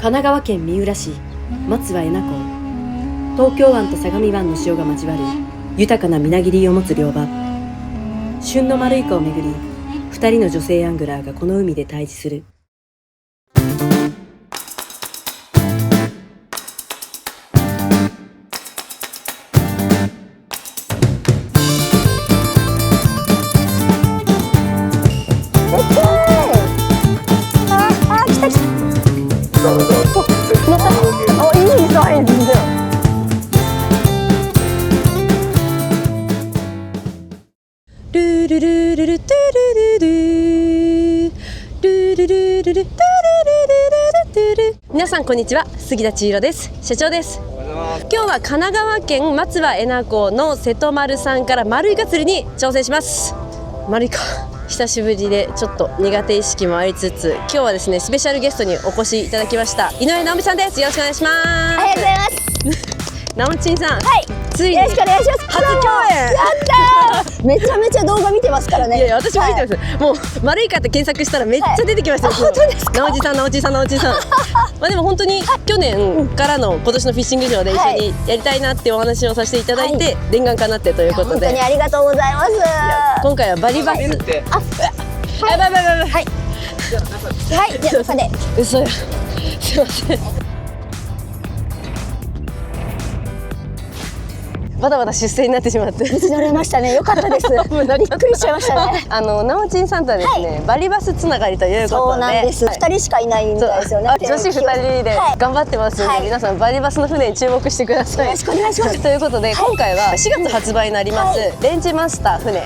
神奈川県三浦市松葉江名港、東京湾と相模湾の潮が交わる豊かなみなぎりを持つ漁場。旬のマルイカをめぐり、2人の女性アングラーがこの海で対峙する。ルルルルルトゥルルルルルルルルルルルルルル。皆さんこんにちは、杉田千尋です。社長です。今日は神奈川県松葉江名港の瀬戸丸さんからマルイカ釣りに挑戦します。マルイカ久しぶりでちょっと苦手意識もありつつ、今日はですねスペシャルゲストにお越しいただきました井上直美さんです。よろしくお願いします。ありがとうございます。直美さん、はい、ついによろしくお願いします。初共演。やったー。めちゃめちゃ動画見てますからね。いやいや、私も見てます、はい、もうマルイカって検索したらめっちゃ出てきましたよ、はい、本当ですか。直美さんまあでも本当に去年からの今年のフィッシング場で一緒にやりたいなっていうお話をさせていただいて、はい、念願かなってということで、本当にありがとうございます。今回はバリバス、はい、はい、はい、じゃあこれで嘘や、すいません。バタバタ出世になってしまって無事乗れましたね。よかったです。びっくりしちゃいましたね。直美さんとはですね、はい、バリバスつながりということで、そうなんです。2人しかいないみたいですよね。女子2人で頑張ってますので、はい、皆さんバリバスの船に注目してください。よろしくお願いします。ということで、今回は4月発売になります、はい、レンジマスター船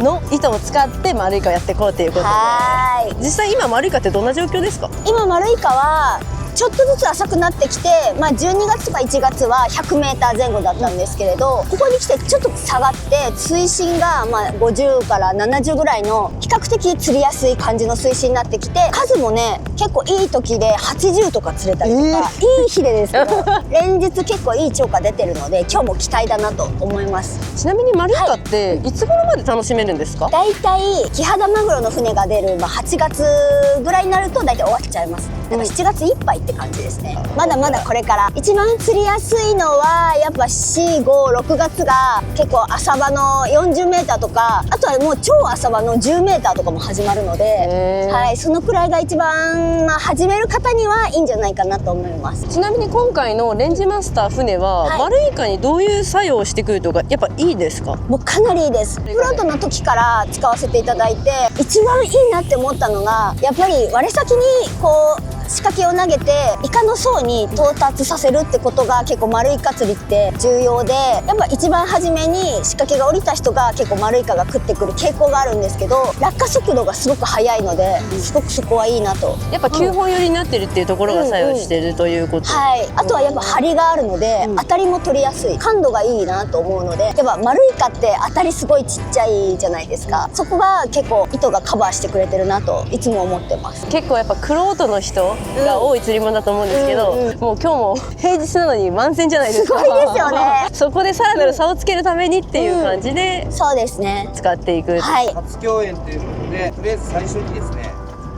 の糸を使ってマルイカをやっていこうということで、はい、実際今マルイカってどんな状況ですか？今マルイカはちょっとずつ浅くなってきて、12月とか1月は 100m 前後だったんですけれど、ここに来てちょっと下がって水深が50から70ぐらいの比較的釣りやすい感じの水深になってきて、数もね結構いい時で80とか釣れたりとか、いい日でですけど連日結構いい釣果出てるので、今日も期待だなと思います。ちなみにマルイカっていつ頃まで楽しめるんですか？だいたいキハダマグロの船が出る8月ぐらいになるとだいたい終わっちゃいます。だから7月いっぱいって感じですね。まだまだこれから。一番釣りやすいのはやっぱ4、5、6月が結構浅場の 40m とか、あとはもう超浅場の 10m とかも始まるので、はい、そのくらいが一番、始める方にはいいんじゃないかなと思います。ちなみに今回のレンジマスター船は、はい、マルイカにどういう作用をしてくるとかやっぱいいですか？もうかなりいいです。フロートの時から使わせていただいて、一番いいなって思ったのがやっぱり割れ先にこう仕掛けを投げてイカの層に到達させるってことが結構マルイカ釣りって重要で、やっぱ一番初めに仕掛けが降りた人が結構マルイカが食ってくる傾向があるんですけど、落下速度がすごく速いので、すごくそこはいいなと。やっぱ9本寄りになってるっていうところが作用してるということ、はい。あとはやっぱ張りがあるので、当たりも取りやすい、感度がいいなと思うので、やっぱマルイカって当たりすごいちっちゃいじゃないですか。そこが結構糸がカバーしてくれてるなといつも思ってます。結構やっぱ玄人の人が多い釣り物だと思うんですけど、もう今日も平日なのに満船じゃないですか。すごいですよね。そこでさらなる差をつけるためにっていう感じで、そうですね、使っていく。はい、初共演ということで、とりあえず最初にですね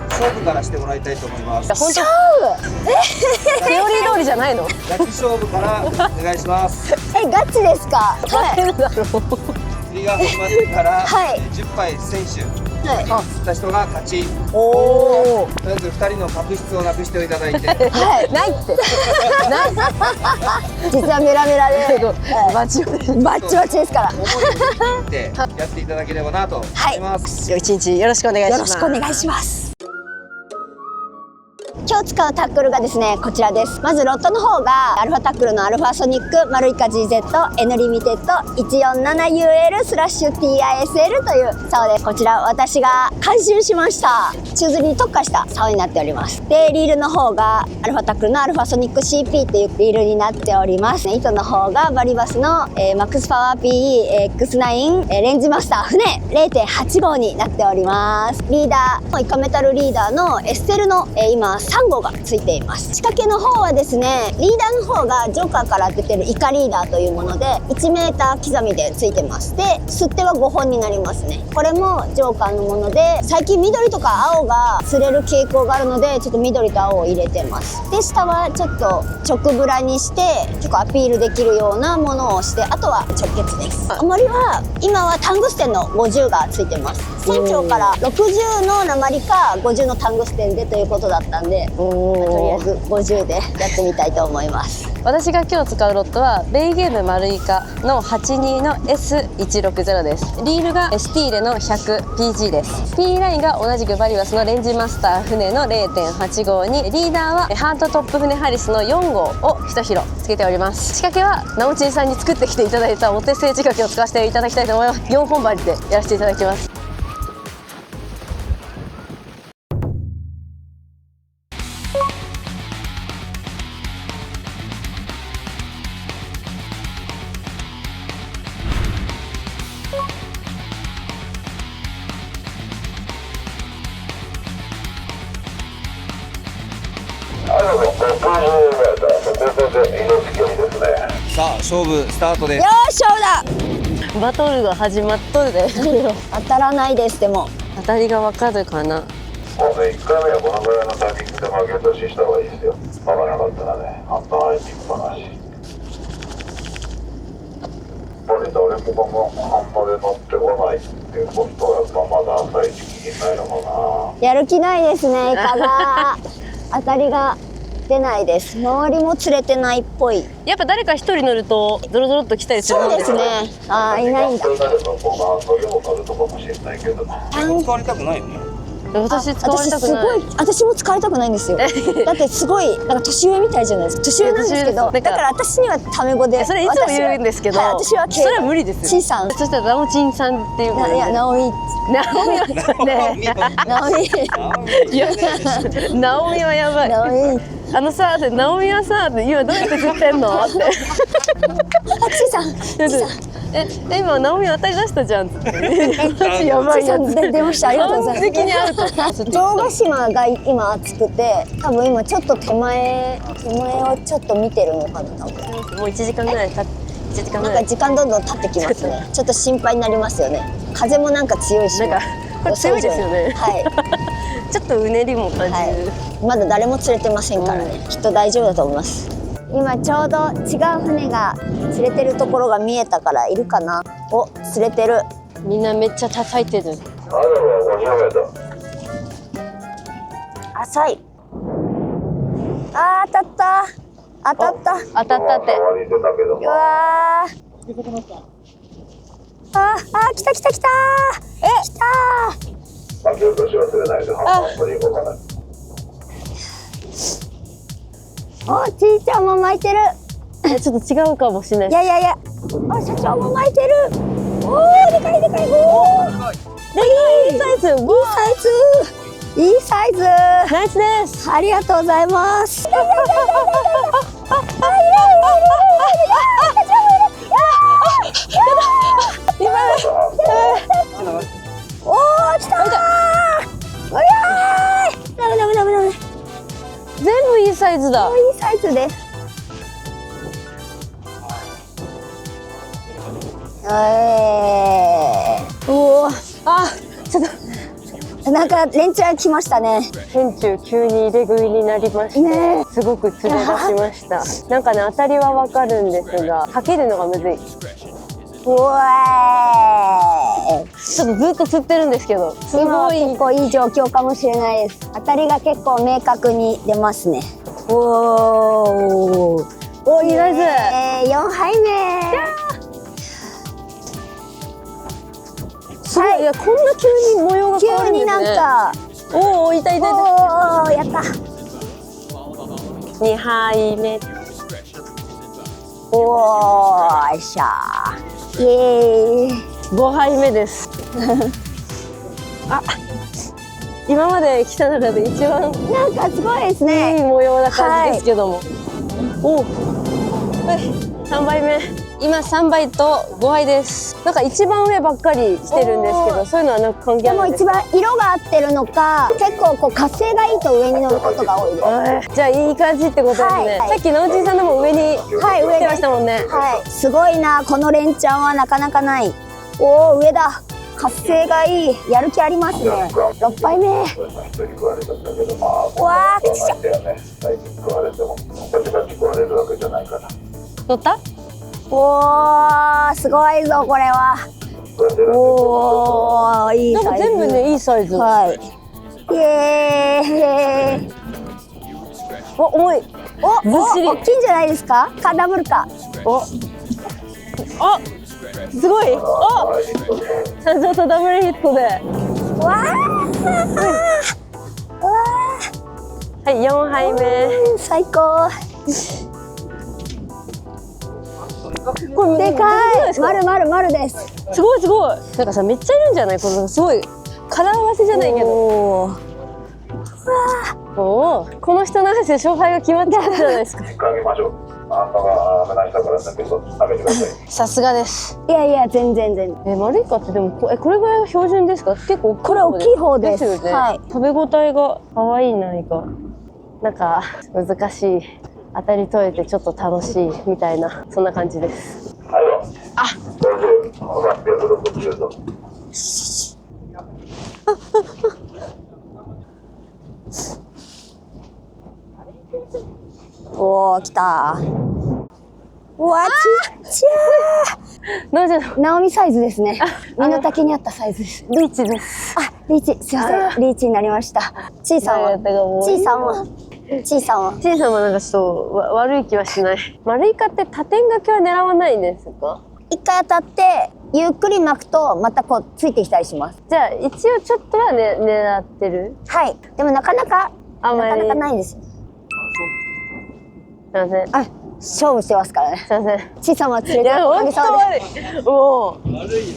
勝負からしてもらいたいと思います。本当セオリー通りじゃないの？焼き勝負からお願いします。ガチですか？勝てるだろう。釣りが始まってから、はい、10杯選手釣はった人が勝ち。おお。とりあえず2人の確執をなくしていただいて。はい、ないって。実はメラメラでバチバチですから。思いを振り切ってやっていただければなと思います。一日よろしくお願いします。よろしくお願いします。今日使うタックルがですね、こちらです。まずロッドの方がアルファタックルのアルファソニックマルイカ GZ N リミテッド 147UL/TISL という竿で、こちら私が監修しました宙吊りに特化した竿になっております。で、リールの方がアルファタックルのアルファソニック CP というリールになっております。糸の方がバリバスの、マックスパワー PE X9、レンジマスター船 0.8 号になっております。リーダーイカメタルリーダーのエステルの、今3号がついています。仕掛けの方はですね、リーダーの方がジョーカーから出てるイカリーダーというもので 1m 刻みでついてます。で吸っては5本になりますね。これもジョーカーのもので、最近緑とか青が釣れる傾向があるのでちょっと緑と青を入れてます。で下はちょっと直ブラにして結構アピールできるようなものをして、あとは直結です。重りは今はタングステンの50がついてます。船長から60の鉛か50のタングステンでということだったんで、とりあえず50でやってみたいと思います。私が今日使うロッドはベイゲーム丸イカの82の S160 です。リールがスティーレの 100PG です。P ラインが同じくバリバスのレンジマスター船の 0.85 に、リーダーはハートトップ船ハリスの4号を1広つけております。仕掛けはナオチンさんに作ってきていただいたお手製仕掛けを使わせていただきたいと思います。4本針でやらせていただきます。さあ勝負スタートです。よーし、勝負だ。バトルが始まっとるで当たらないです。でも当たりがわかるかな。もうね、1回目はこのぐらいのタイミングで負け出しした方がいいですよ。分からなかったらね、半端入っていく話。やっぱり誰もが半端で乗ってこないっていうことは、やっぱまだ朝一気にないのかな。やる気ないですね、イカが当たりが出ないです。周りも釣れてないっぽい。やっぱ誰か一人乗るとドロドロっと来たりするもんですか。そうですね。ああ、いないんだ。それなればもう乗りも乗るとかもしれないけど。使われたくないよね。私使われたくない。私も使われたくないんですよ。だってすごいなんか年上みたいじゃないですか。年上なんですけど、だから私にはタメ語で。それいつも言うんですけど、私はそれは無理ですよ。チンさん。そしたらナオチンさんっていう。いや、ナオミ。ナオミはね。ナオミ。いや、ナオミはやばい。ナオミ。あのさ、ナオミはさ、今どうやって釣ってんのって。あ、チンさん。今ナオミ当たり出したじゃんっつって。やばいやつ。出ました。ありがとうございます。完璧にアウト。城ヶ島が今暑くて、多分今ちょっと手前をちょっと見てるのかな。多分もう1時間ぐらい経って。1時間ぐらい。なんか時間どんどん経ってきますね。ちょっと心配になりますよね。風もなんか強いし。なんかこれ強いですよね。はい。ちょっとうねりも感じる。はい。まだ誰も釣れてませんからね。きっと大丈夫だと思います。今ちょうど違う船が釣れてるところが見えたからいるかな。お、釣れてる。みんなめっちゃ叩いてる。アドルは浅い。あー、当たった。当たった。当たったって。50メートル。出たけど。うわー。来た来た来たー。来たー。負け落とし忘れないで、半分に動かない。お、ちいちゃんも巻いてる。ちょっと違うかもしれない。いや、あ、社長も巻いてる。おー、でかい。おー、いいサイズ。いいサイズ。ナイスです。ありがとうございます。おー、来たー。おやー。ダメ。全部いいサイズだ。いいサイズです。おー、あ、ちょっとなんか連チャン来ましたね。天中急に入れ食いになりまして、ね、すごく釣れ出しました。なんかね、当たりはわかるんですが、かけるのがむずい。うわー、ちょっとずっと釣ってるんですけど、すごい結構いい状況かもしれないです。当たりが結構明確に出ますね。おー、いいサイズ。4杯目。すごい、いや、こんな急に模様が変わるんですね。急になんか、おー、いた。おー、やった。2杯目。おー、よっしゃー。イエーイ。5杯目です。あ、今まで来た中で一番なんかすごいですいいね。模様な感じですけども。お、3杯目。今3杯と5杯です。なんか一番上ばっかり来てるんですけど、そういうのはなんか関係でもあるんですか？一番色が合ってるのか、結構こう活性がいいと上に乗ることが多いです。じゃあいい感じってことですね。はいさっきのうちさんのも上にはい、上来てましたもんね。はい、すごいな、この連チャンはなかなかない。おお、上だ。活性がいい、やる気ありますね。6杯目。人食われちゃったけど、まあ、わあ、きちゃ。だよね。最近食われても、バチバチ食われるわけじゃないから。乗った？おー、すごいぞ、これは。おー、いいなんサイズ。か全部ね、いいサイズ。はい。イエーイ。お、重い。お、ずっしり大きいんじゃないですか。か、ダブルか。お、あ、すごい。お、社長とダブルヒットで。わー。わはい、4杯目。ー。最高。これでかい。すご丸丸丸です。すごいすごい。なんかさ、めっちゃいるんじゃない？このすごい。絡合わせじゃないけど。おー。おお、この人の話で勝敗が決まっちゃったじゃないですか。一回あげましょう。あんたが危ない人からだけど、食べてください。さすがです。いやいや、全然。マルイカってでもこれぐらいが標準ですか？結構これ大きい方です。よね。はい。食べ応えが可愛い何か。なんか難しい。当たり取れてちょっと楽しいみたいな、そんな感じです。はいよ。360度。おー、来た。うわ、ちっちなぜゃー。ナオミサイズですね。身の丈に合ったサイズです。リーチです。あ、リーチ、すいません、リーチになりました。ちいさんは。ちいさんは。ちいさんは。ちいさんはなんかちょっと悪い気はしない。マルイカって多点掛けは狙わないんですか？一回当たって、ゆっくり巻くと、またこう、ついてきたりします。じゃあ一応ちょっとはね、狙ってる？はい。でもなかなか、あんまりなかなかないです。すいません。あ、勝負してますからね。すいません。ちいさんは連れていや、おかほんとげさまで。悪い。もう。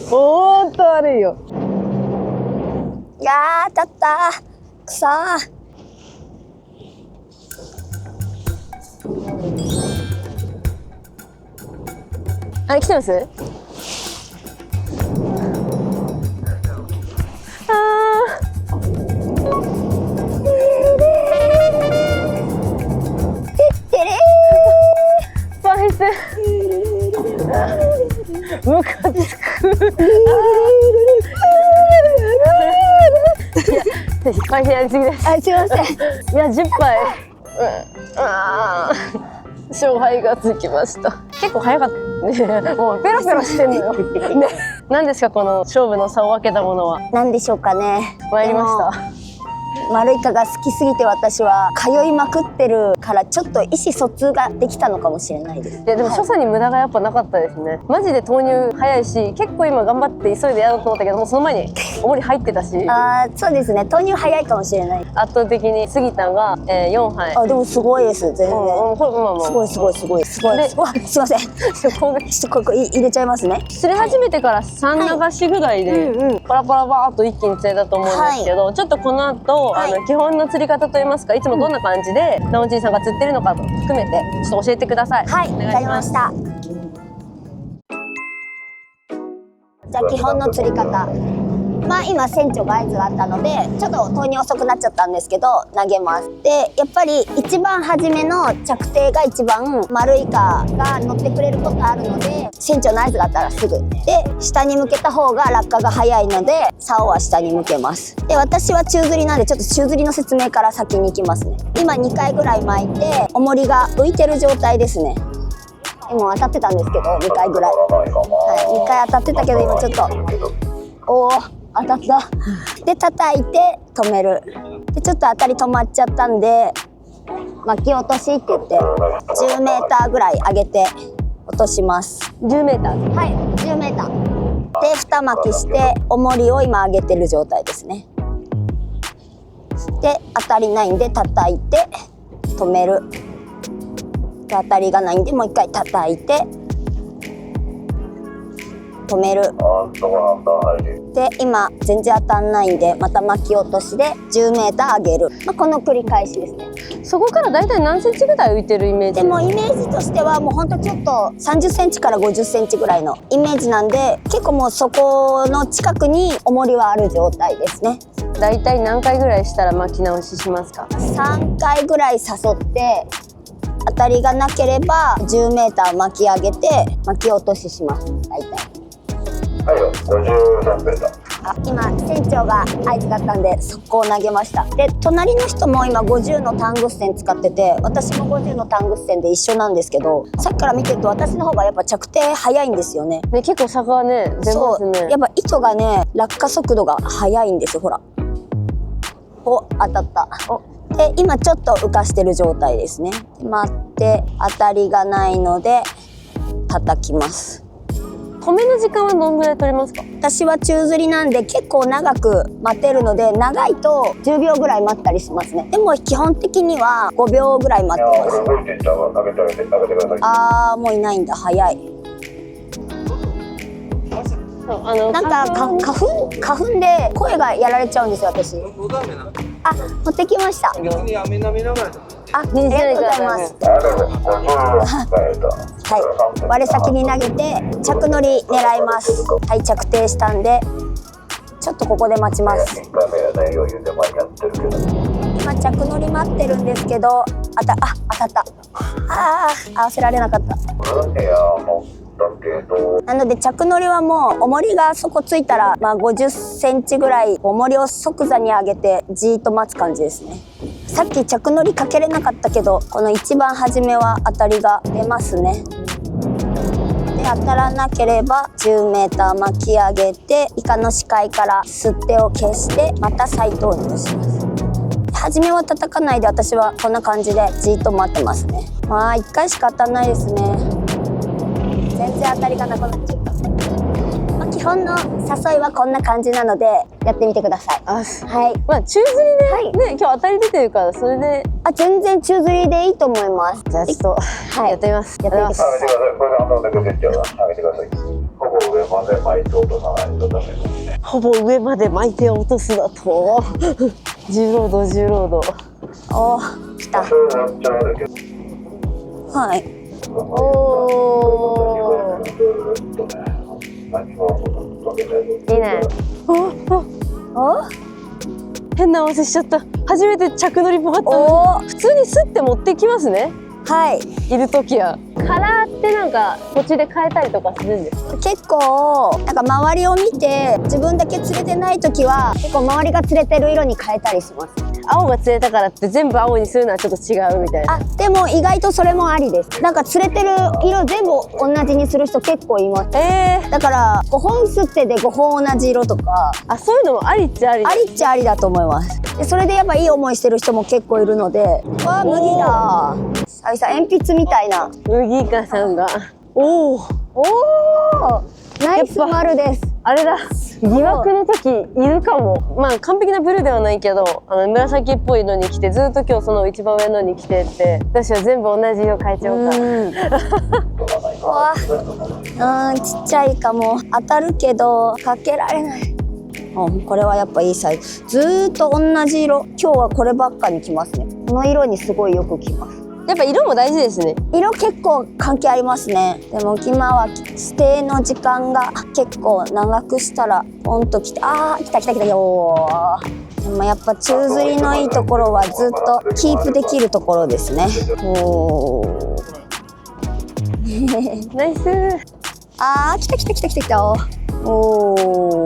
ほんと悪いよ。いやー、当たったー。くさー。あれ来てます？あてれー、パイセン。ムカつく。いや、パイセンやりすぎです。ー。あ、すいません。いや、10杯。勝敗がつきました。結構早かったね。もうペロペロしてんのよ。ね。何ですかこの勝負の差を分けたものは。なんでしょうかね。参りました。マルイカが好きすぎて私は通いまくってるからちょっと意思疎通ができたのかもしれないです。いやでも所作に無駄がやっぱなかったですね。マジで投入早いし、結構今頑張って急いでやろうと思ったけども、その前におもり入ってたし、あー、そうですね。投入早いかもしれない。圧倒的に杉田が、4杯。あ、でもすごいです。全然。これまあまあすごいすごいすごいすごい。でわ、すいません。攻撃ちょっとこれ入れちゃいますね。釣れ始めてから3流しぐらいで、パラパラバーっと一気に釣れたと思うんですけど、ちょっとこの後、はい基本の釣り方といいますか、いつもどんな感じでナオンジンさんが釣ってるのかも含めてちょっと教えてください。はい、お願いわかりします。ました。じゃあ基本の釣り方。まあ今船長が合図があったのでちょっと投入遅くなっちゃったんですけど投げます。でやっぱり一番初めの着底が一番マルイカが乗ってくれることあるので、船長の合図があったらすぐで下に向けた方が落下が早いので竿は下に向けます。で私は宙吊りなんでちょっと宙吊りの説明から先に行きますね。今2回ぐらい巻いて重りが浮いてる状態ですね。もう当たってたんですけど2回ぐらい、はい、2回当たってたけど今ちょっとおお当たった。で叩いて止める。でちょっと当たり止まっちゃったんで巻き落としって言って10メーターぐらい上げて落とします。10メーター。はい10メーターで2巻きして重りを今上げてる状態ですね。で当たりないんで叩いて止める。で当たりがないんでもう一回叩いて止める。で今全然当たんないんでまた巻き落としで 10m 上げる、この繰り返しですね。そこからだいたい何センチぐらい浮いてるイメージ？でもイメージとしてはもうほんとちょっと30センチから50センチぐらいのイメージなんで、結構もうそこの近くに重りはある状態ですね。だいたい何回ぐらいしたら巻き直ししますか？3回ぐらい誘って当たりがなければ 10m 巻き上げて巻き落としします。大体はいよ、53m。今船長が合図だったんで速攻投げました。で隣の人も今50のタングステン使ってて、私も50のタングステンで一緒なんですけど、さっきから見てると私の方がやっぱ着底早いんですよね。ね、結構坂はね出ますね。やっぱ糸がね落下速度が速いんですよ。ほら、お、当たった。で今ちょっと浮かしてる状態ですね。で待って当たりがないので叩きます。止めの時間はどんぐらい取りますか？私は宙吊りなんで結構長く待てるので、長いと10秒ぐらい待ったりしますね。でも基本的には5秒ぐらい待ってます。動いてんじゃん。投げてあげて、投げてください。あーもういないんだ、早い。なんか花粉で声がやられちゃうんですよ私。あ、持ってきました。ありがとうございます。はい、我先に投げて着乗り狙います。はい、着底したんでちょっとここで待ちます。今着乗り待ってるんですけど、当たった。合わせられなかった。なので着乗りはもう重りがそこついたら、50センチぐらい重りを即座に上げてじーっと待つ感じですね。さっき着乗りかけれなかったけど、この一番初めは当たりが出ますね。で当たらなければ 10m 巻き上げてイカの視界から吸っ手を消してまた再投入します。初めは叩かないで私はこんな感じでじーっと待ってますね。1回しか当たらないですね。全然当たりがなくなっちゃった。基本の誘いはこんな感じなのでやってみてください。はい。宙吊りでね、今日当たり出てるからそれで。全然宙吊りでいいと思います。じゃあちょっとやってみます。やってみてください。これで上げてください。ほぼ上まで巻いて落とさないとダメですね。ほぼ上まで巻いて落とすだと重労働。おー、来た。はい。おー。いいね。お？変な合わせしちゃった。初めて着乗りぽかったのに。普通にスッて持ってきますね。はい。いる時は。カラーってなんか途中で変えたりとかするんですか？結構なんか周りを見て自分だけ釣れてない時は結構周りが釣れてる色に変えたりします。青が釣れたからって全部青にするのはちょっと違うみたいな。でも意外とそれもありです。なんか釣れてる色全部同じにする人結構います。だから5本吸ってで5本同じ色とか、そういうのもありっちゃあり。ありっちゃありだと思います。でそれでやっぱいい思いしてる人も結構いるので、麦だ。鉛筆みたいな。麦かさんが。おお。ナイス丸です。あれだ。疑惑の時いるかも。完璧なブルーではないけど、紫っぽいのに着て、ずっと今日その一番上のに着てって、私は全部同じ色変えちゃおうか。ちっちゃいかも。当たるけどかけられない。これはやっぱいいサイズ。ずーっと同じ色。今日はこればっかに着ますね。この色にすごいよく着ます。やっぱ色も大事ですね。色結構関係ありますね。でも今は指定の時間が結構長くしたらポンと来て、来たよー。でもやっぱ宙吊りのいいところはずっとキープできるところですね。ナイス。来た。お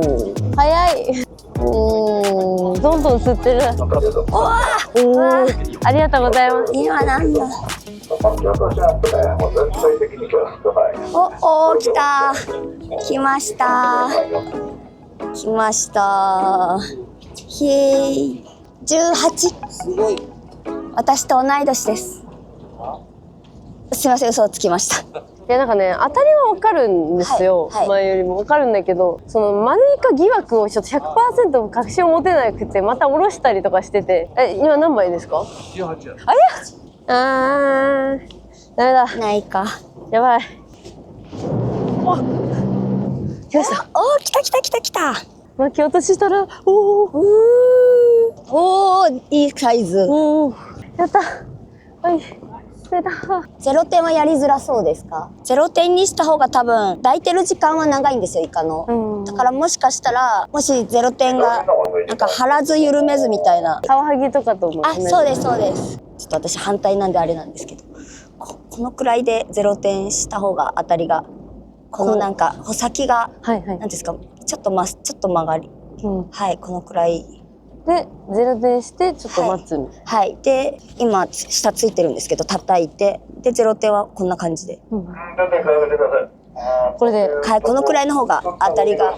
ー、早い。どんどん吸ってる。ありがとうございます。今なんだ。来ました。ひー、18。すごい。私と同い年です。すいません、嘘をつきました。なんかね、当たりはわかるんですよ。前よりもわかるんだけど、その丸イカ疑惑をちょっと 100% 確信を持てなくて、また下ろしたりとかしてて。今何枚ですか？18。ダメだ。ないか。やばい。来ました。おー、来た来た来た来た。巻き落としたら、おー。おー、いいサイズ。おー。やった。はい。出た。0点はやりづらそうですか？0点にした方が多分、抱いてる時間は長いんですよ、イカの。だからもしかしたら、もし0点が、なんか張らず緩めずみたいな。カワハギとかとも。あ、そうです、そうです。ちょっと私反対なんであれなんですけど。このくらいで0点した方が当たりが、このなんか、穂先が、なんですか、ちょっと曲がり。はい、このくらい。で、0点してちょっと待つ。はい。で、今、下ついてるんですけど、叩いて、で、0点はこんな感じで。これで。はい、このくらいの方が当たりが、は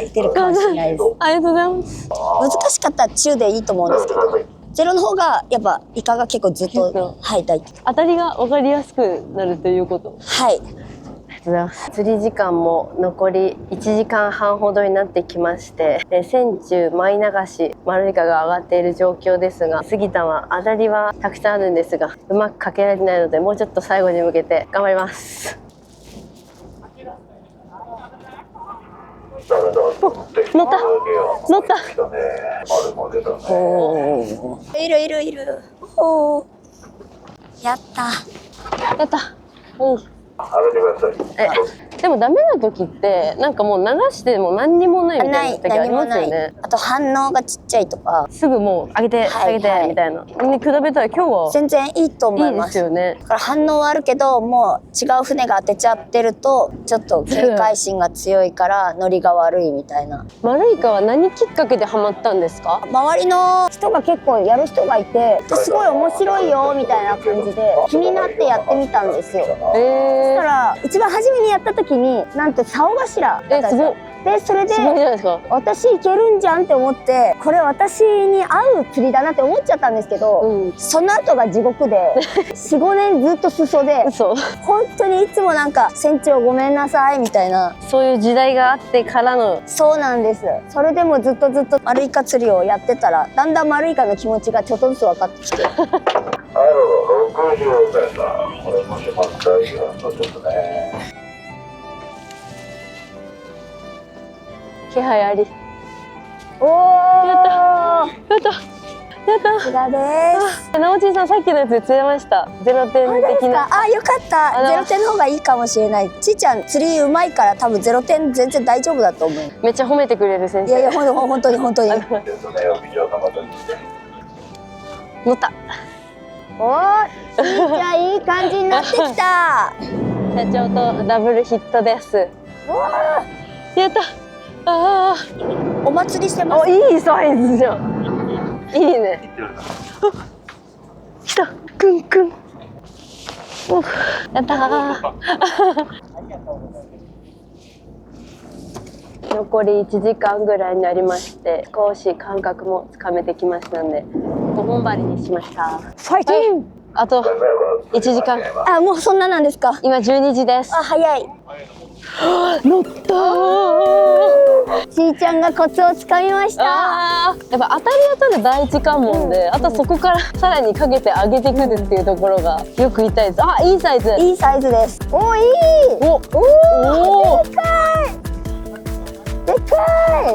い、出るかもしれないです。ありがとうございます。難しかったら中でいいと思うんですけど、0の方が、やっぱ、イカが結構ずっと、はい、当たりが分かりやすくなるということ。はい。ありがとうございます。釣り時間も残り1時間半ほどになってきまして、船中舞流しマルイカが上がっている状況ですが、杉田は当たりはたくさんあるんですが、うまくかけられてないので、もうちょっと最後に向けて頑張ります。乗った乗った。おー、いるいるいる。おー、やったやった。うん。でもダメな時ってなんかもう流しても何にもないみたいな時ありますよね。あと反応がちっちゃいとか、すぐもう上げて下げてみたいなに比べたら今日は全然いいと思います。いいですよね。だから反応はあるけど、もう違う船が当てちゃってるとちょっと警戒心が強いからノリが悪いみたいな。マルイカは何きっかけでハマったんですか？周りの人が結構やる人がいて、すごい面白いよみたいな感じで気になってやってみたんですよ。そしたら一番初めにやった時になんと竿頭だったんですよ。でそれで私いけるんじゃんって思って、これ私に合う釣りだなって思っちゃったんですけど、その後が地獄で4、5年ずっと裾で本当にいつもなんか船長ごめんなさいみたいな、そういう時代があってからの。そうなんです。それでもずっとマルイカ釣りをやってたら、だんだんマルイカの気持ちがちょっとずつ分かってきて。60年だ。これもしまったらいいな、ちょっとね。気配あり。おー、やったやったやった。こちらです。なおちんさんさっきのやつ釣れました。0点的な。あ、よかった。0点の方がいいかもしれない。ちーちゃん釣りうまいから多分0点全然大丈夫だと思う。めっちゃ褒めてくれる先生。いやいや本当に本当に。乗った。おー、ちーちゃんいい感じになってきた。社長とダブルヒットです。やった。ああ。お祭りしてます。いいサイズじゃん。いいね。来た。くんくん。やったー。残り1時間ぐらいになりまして、少し感覚もつかめてきましたので、5本針にしました。ファイティン。あと1時間。あ、もうそんななんですか。今12時です。あ、早い。乗ったー。ちーちゃんがコツをつかみました。やっぱ当たり当たる第一関門で、あとそこからさらにかけて上げてくるっていうところがよく痛いです。あ、いいサイズ。いいサイズです。おー、いい。お、でかい。でかい。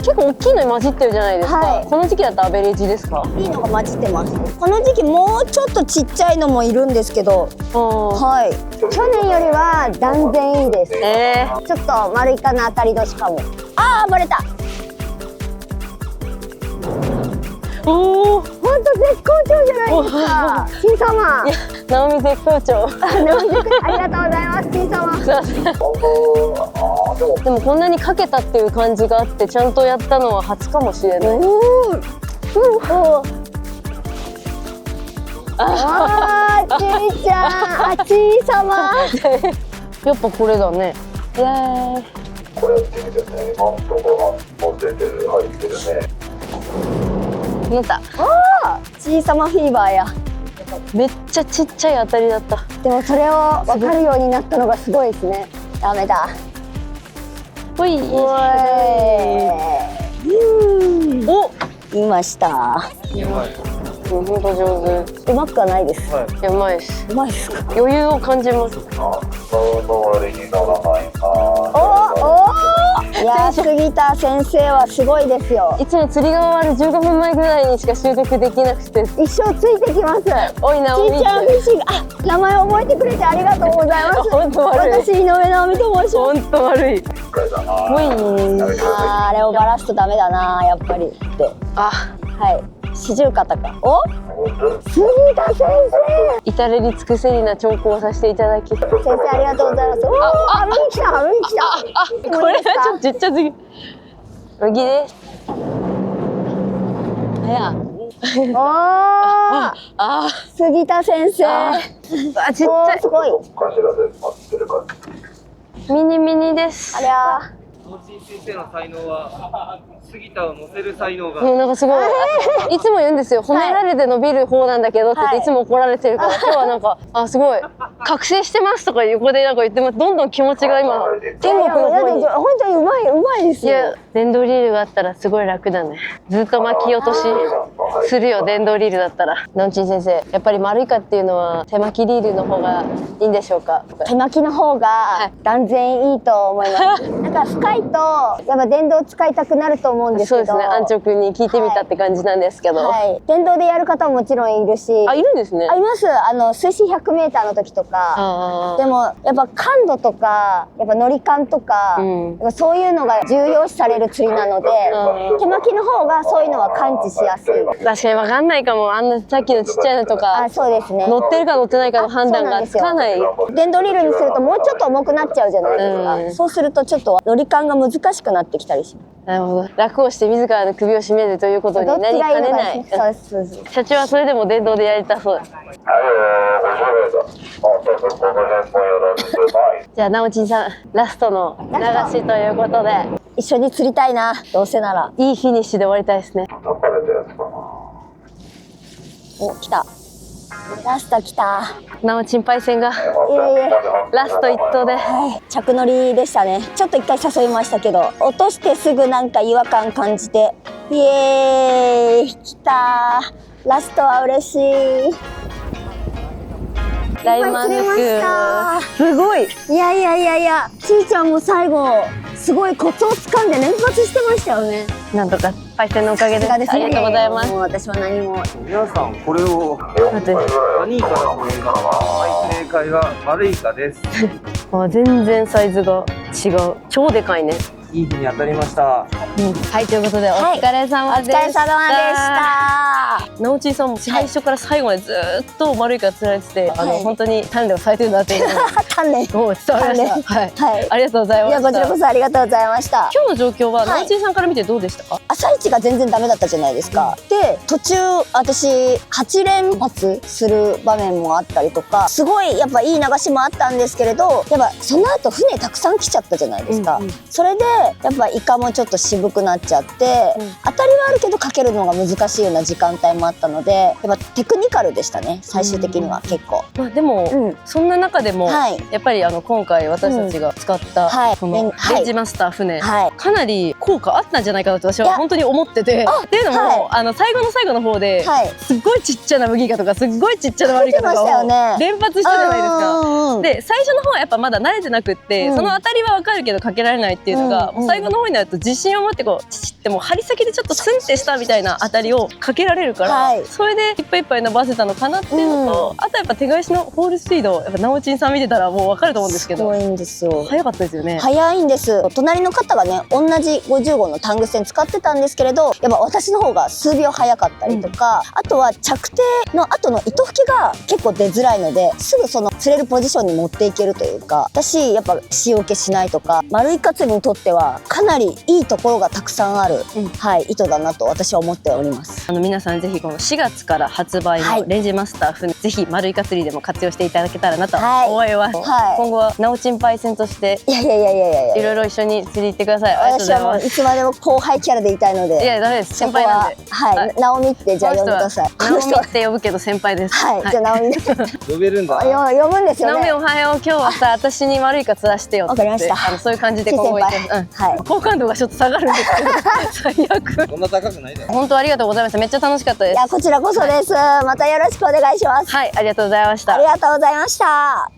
結構大きいのに混じってるじゃないですか、はい、この時期だとアベレージですか？いいのが混じってます。この時期もうちょっとちっちゃいのもいるんですけど、はい、去年よりは断然いいです。ちょっとマルイカの当たり年かも。あー、バレた。おお、本当絶好調じゃないですか、ちい様。ナオミ絶好調。ありがとうございます、ちい様。すいません。でもこんなにかけたっていう感じがあって、ちゃんとやったのは初かもしれない。あー、ちいちゃん、あ、ちい様。やっぱこれだね。イエーイ。これやってみてね。今んとこ持っててる、入ってるね。乗った。あー、ちい様フィーバーや。めっちゃちっちゃい当たりだった。でもそれを分かるようになったのがすごいですね。ダメだ。ほい。お、いました。ほんと上手。うまくはないです。はい。いや、うまいです。うまいですか。余裕を感じます。その割にならないな。いや、杉田先生はすごいですよ。いつも釣りが終わる15分前ぐらいにしか収録できなくて。一生ついてきます。おいなおみ。ちいちゃんフィッシング、あ、名前覚えてくれてありがとうございます。本当悪い。私井上直美と申します。本当悪い。ほい。あれをバラすとダメだな、やっぱりって。あ、はい。四十肩か。お？杉田先生。至れり尽くせりな兆候をさせていただき。先先生ありがとうございます。おお、春に来た、春に来た。これはちょっとちっちゃすぎ。麦です。おお。杉田先生。あ、ちっちゃい。すごい。頭で待ってる感じ。ミニミニです。ありゃ。野地先生の才能は杉田を乗せる才能が。もうなんかすごい。いつも言うんですよ。褒められて伸びる方なんだけどって言っていつも怒られてるから、今日はなんかすごい覚醒してますとか横でなんか言ってます。どんどん気持ちが今天国の方に。本当にうまいですよ。いや、電動リールがあったらすごい楽だね。ずっと巻き落としするよ、電動リールだったら。のんちん先生、やっぱり丸いかっていうのは手巻きリールの方がいいんでしょうか？手巻きの方が断然いいと思います。なんか深いとやっぱ電動使いたくなると思うんですけど。そうですね。安直に聞いてみたって感じなんですけど。はい。電動でやる方ももちろんいるし。あ、いるんですね。あります。水深100メーターの時とか。でもやっぱ感度とかやっぱ乗り感とか、やっぱそういうのが重要視される釣りなので、手巻きの方がそういうのは感知しやすい。確かに分かんないかも。あんなさっきのちっちゃいのとか。そうですね。乗ってるか乗ってないかの判断がつかない。電動リールにするともうちょっと重くなっちゃうじゃないですか。そうするとちょっと乗り感が難しくなってきたりします。なるほど。楽をして自らの首を絞めるということになりかねない。そう社長はそれでも電動でやりたそうです。じゃあ、なおちんさん、ラストの流しということで、一緒に釣りたいな。どうせならいいフィニッシュで終わりたいですね。お、来た。ラスト来た。なおちんパイセンがラスト一投で、着乗りでしたね。ちょっと一回誘いましたけど、落としてすぐなんか違和感感じて、イエーイ、来た。ラストは嬉しい。大満足。すごい。いや、ちーちゃんも最後すごいコツをつかんで連発してましたよね。なんとかパイセンのおかげです。ありがとうございます。もう私は何も。皆さんこれを待って。何イカだと思いますか？はい、正解は丸イカです。全然サイズが違う。超でかいね。いい日に当たりました。はい、ということでお疲れ様でした。お疲れ様でした。なおちんさんも最初から最後までずっと丸いから釣られてて、本当に鍛錬をされてるんだっていうのが鍛錬もう伝わりました。はい、ありがとうございました。いや、こちらこそありがとうございました。今日の状況はなおちんさんから見てどうでしたか？朝一が全然ダメだったじゃないですか。で、途中私8連発する場面もあったりとか、すごいやっぱいい流しもあったんですけれど、やっぱその後船たくさん来ちゃったじゃないですか。それでやっぱイカもちょっと渋くなっちゃって、当たりはあるけどかけるのが難しいような時間帯もあったので、やっぱテクニカルでしたね、最終的には結構。まあでも、そんな中でも、やっぱり今回私たちが使ったこのレンジマスター船、かなり効果あったんじゃないかなと私は本当に思ってて、っていうのも最後の最後の方ですっごいちっちゃな麦イカとかすっごいちっちゃな丸イカとかを連発したじゃないですか。で最初の方はやっぱまだ慣れてなくって、その当たりは分かるけどかけられないっていうのが、最後の方になると自信を持ってこうチチってもう針先でちょっとスンってしたみたいな当たりをかけられるから、それでいっぱいいっぱい伸ばせたのかなっていうのと、あとやっぱ手返しのホールスピード、やっぱなおちんさん見てたらもう分かると思うんですけど、すごいんですよ。早かったですよね。早いんです。隣の方がね、同じ50号のタング線使ってたんですけれど、やっぱ私の方が数秒早かったりとか、あとは着底の後の糸吹きが結構出づらいので、すぐその釣れるポジションに持っていけるというか、私やっぱ塩気しないとか、丸イカ釣りにとってはかなりいいところがたくさんある、糸だなと私は思っております。皆さんぜひこの4月から発売のレンジマスター船、ぜひ丸イカ釣りでも活用していただけたらなと思います。今後はなおちんパイセンとしていろいろ一緒に釣り行ってください。私はもういつまでも後輩キャラでいたいので。いやダメです、先輩なんで。はい、ナオミってじゃあ呼んでください。ナオミって呼ぶけど先輩です。はい、じゃあナオミ呼べるんだ。呼ぶんですよね。ナオミおはよう、今日はさ私に丸イカ釣らしてよって。わかりました。そういう感じで今後行って、好感度がちょっと下がるんですけど最悪。そんな高くないだろ。本当ありがとうございました。めっちゃ楽しかったです。です。いや、こちらこそです。またよろしくお願いします。はい、ありがとうございました。ありがとうございました。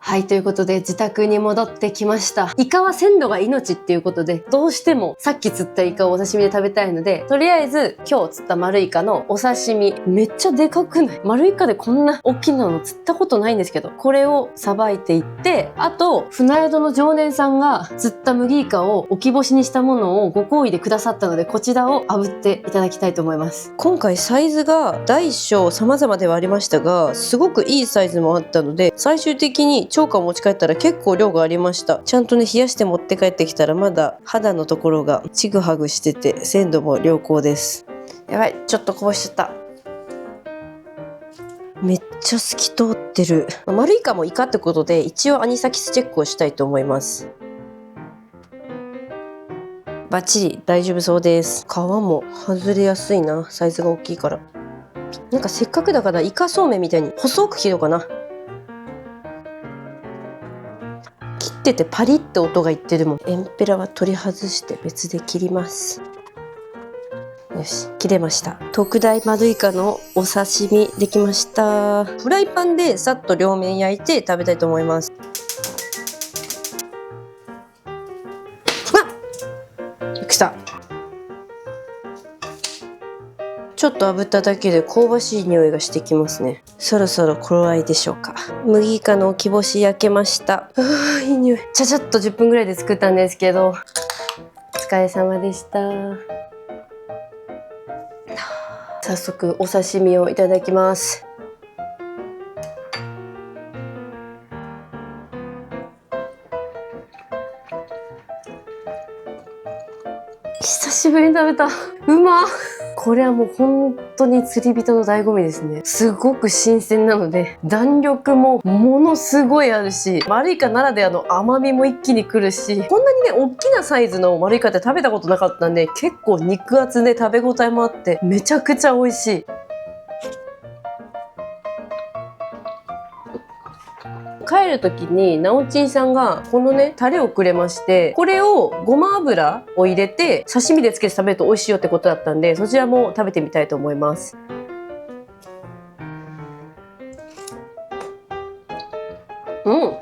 はい、ということで自宅に戻ってきました。イカは鮮度が命っていうことで、どうしてもさっき釣ったイカをお刺身で食べたいので、とりあえず今日釣った丸イカのお刺身、めっちゃでかくない？丸イカでこんな大きなの釣ったことないんですけど、これをさばいていって、あと、船宿の常連さんが釣った麦イカを置き干しにしたものをご厚意でくださったので、こちらを炙っていただきたいと思います。今回サイズが大小様々ではありましたが、すごくいいサイズもあったので、最終的に超過を持ち帰ったら結構量がありました。ちゃんとね、冷やして持って帰ってきたらまだ肌のところがちぐはぐしてて鮮度も良好です。やばい、ちょっとこぼしちゃった。めっちゃ透き通ってる。丸イカもイカってことで一応アニサキスチェックをしたいと思います。バッチリ大丈夫そうです。皮も外れやすいな、サイズが大きいから。なんかせっかくだからイカそうめんみたいに細く切ろうかな。切っててパリって音がいってるもん。エンペラは取り外して別で切ります。よし、切れました。特大丸イカのお刺身できました。フライパンでさっと両面焼いて食べたいと思います。きた。ちょっと炙っただけで香ばしい匂いがしてきますね。そろそろ頃合いでしょうか。麦イカの置き干し焼けました。いい匂い。ちゃちゃっと10分ぐらいで作ったんですけど、お疲れ様でした。早速お刺身をいただきます。久しぶりに食べた。うまっ。これはもう本当に釣り人の醍醐味ですね。すごく新鮮なので、弾力もものすごいあるし、丸イカならではの甘みも一気に来るし、こんなにね、大きなサイズの丸イカって食べたことなかったんで、結構肉厚で食べ応えもあって、めちゃくちゃ美味しい。帰る時になおちんさんがこのねタレをくれまして、これをごま油を入れて刺身でつけて食べると美味しいよってことだったんで、そちらも食べてみたいと思います。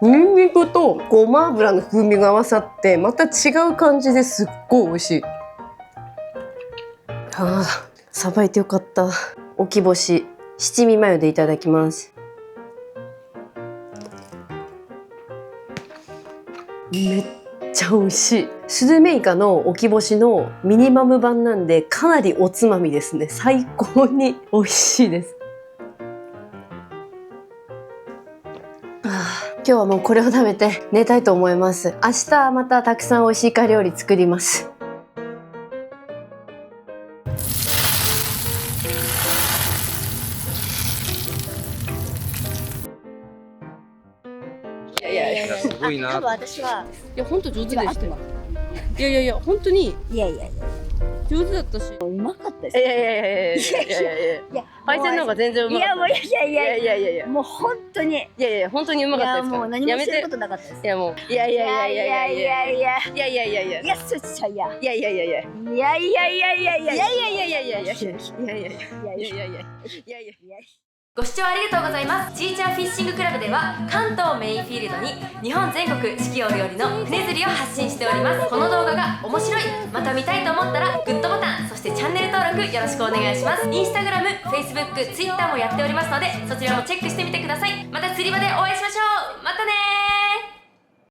ニンニクとごま油の風味が合わさってまた違う感じですっごい美味しい。さばいてよかった。置き干し七味マヨでいただきます。めっちゃ美味しい。スルメイカの置き干しのミニマム版なんで、かなりおつまみですね。最高に美味しいです。今日はもうこれを食べて寝たいと思います。明日またたくさん美味しいイカ料理作ります。すごいな。多分私は、いや本当上手でしたよ。いや本当にいやいやいや、上手だったし。うまかったです。いやパイセンの方が全然うまかった。もういや、もう本当に。いや本当にうまかったですから。もう何もすることなかったです。いやもういやそっちゃいや。いやご視聴ありがとうございます。ちーちゃんフィッシングクラブでは関東メインフィールドに日本全国四季折々の船釣りを発信しております。この動画が面白い、また見たいと思ったらグッドボタン、そしてチャンネル登録よろしくお願いします。インスタグラム、フェイスブック、ツイッターもやっておりますので、そちらもチェックしてみてください。また釣り場でお会いしましょう。またねー。